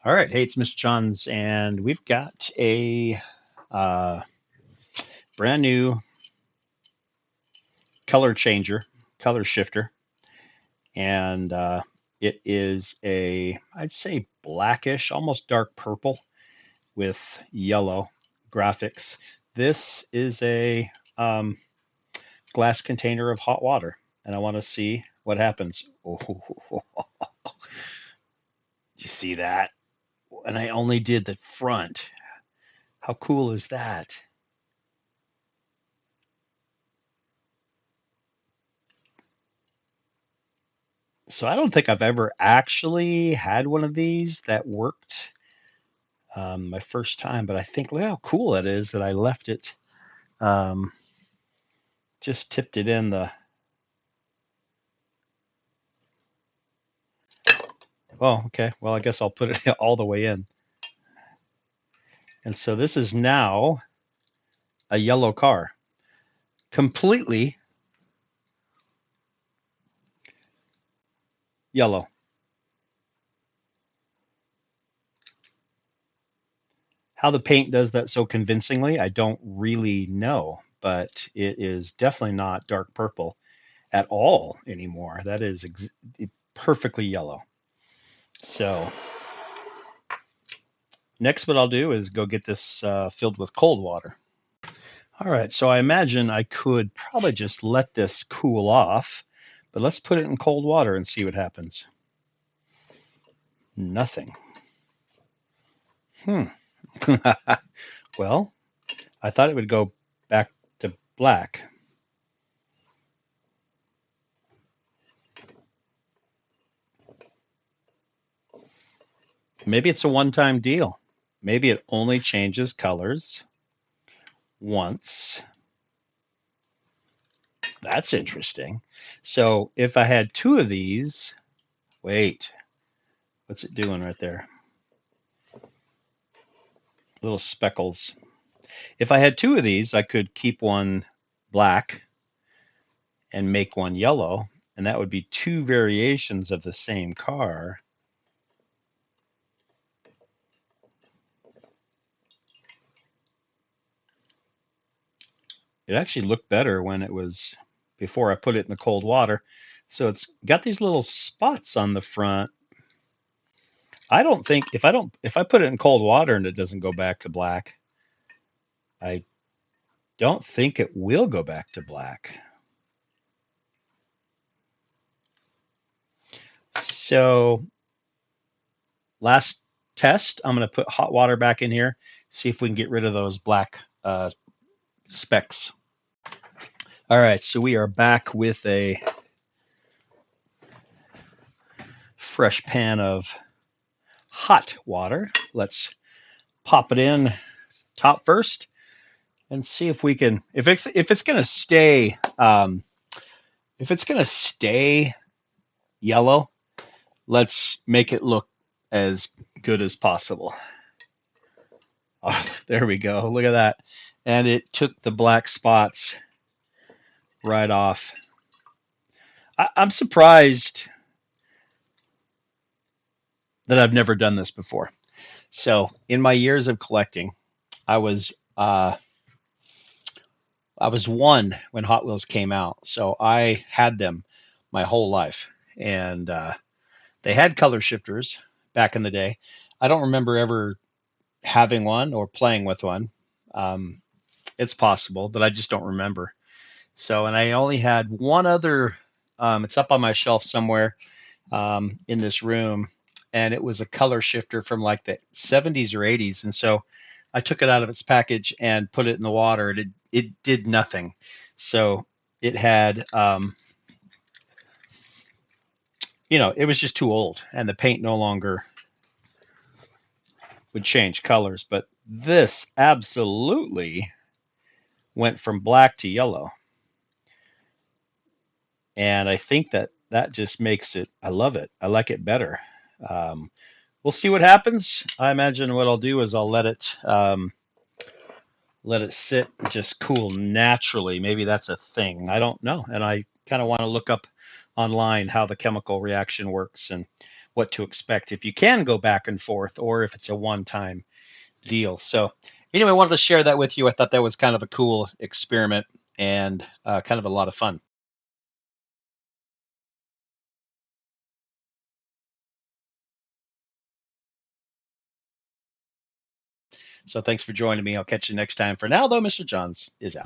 All right, hey, it's Mr. Johns, and we've got a uh, brand new color changer, color shifter, and it is I'd say blackish, almost dark purple with yellow graphics. This is a glass container of hot water, and I want to see what happens. Oh, you see that? And I only did the front. How cool is that? So I don't think I've ever actually had one of these that worked my first time, but I think look how cool that is that I left it, um, just tipped it in the. Oh, okay. Well, I guess I'll put it all the way in. And so this is now a yellow car, completely yellow. How the paint does that so convincingly, I don't really know, but it is definitely not dark purple at all anymore. That is perfectly yellow. So next, what I'll do is go get this filled with cold water. All right, so I imagine I could probably just let this cool off, but let's put it in cold water and see what happens. Nothing. Hmm. Well, I thought it would go back to black. Maybe it's a one-time deal. Maybe it only changes colors once. That's interesting. So if I had two of these, wait, what's it doing right there? Little speckles. If I had two of these, I could keep one black and make one yellow, and that would be two variations of the same car. It actually looked better when it was before I put it in the cold water. So it's got these little spots on the front. I don't think if I put it in cold water and it doesn't go back to black, I don't think it will go back to black. So last test, I'm going to put hot water back in here, see if we can get rid of those black specks. All right, so we are back with a fresh pan of hot water. Let's pop it in top first and see if we can if it's going to stay if it's going to stay yellow, let's make it look as good as possible. Oh, there we go. Look at that. And it took the black spots right off. I'm surprised that I've never done this before. So, in my years of collecting, I was uh, I was one when Hot Wheels came out, so I had them my whole life, and they had color shifters back in the day. I don't remember ever having one or playing with one. Um, it's possible, but I just don't remember. So, and I only had one other. It's up on my shelf somewhere in this room, and it was a color shifter from like the 70s or 80s. And so I took it out of its package and put it in the water, and it did nothing. So it had, it was just too old, and the paint no longer would change colors. But this absolutely went from black to yellow. And I think that just makes it, I love it. I like it better. Um, we'll see what happens. I imagine what I'll do is I'll let it sit and just cool naturally. Maybe that's a thing. I don't know. And I kind of want to look up online how the chemical reaction works. And what to expect if you can go back and forth or if it's a one-time deal. So anyway, I wanted to share that with you. I thought that was kind of a cool experiment and kind of a lot of fun. So thanks for joining me. I'll catch you next time. For now, though, Mr. Johns is out.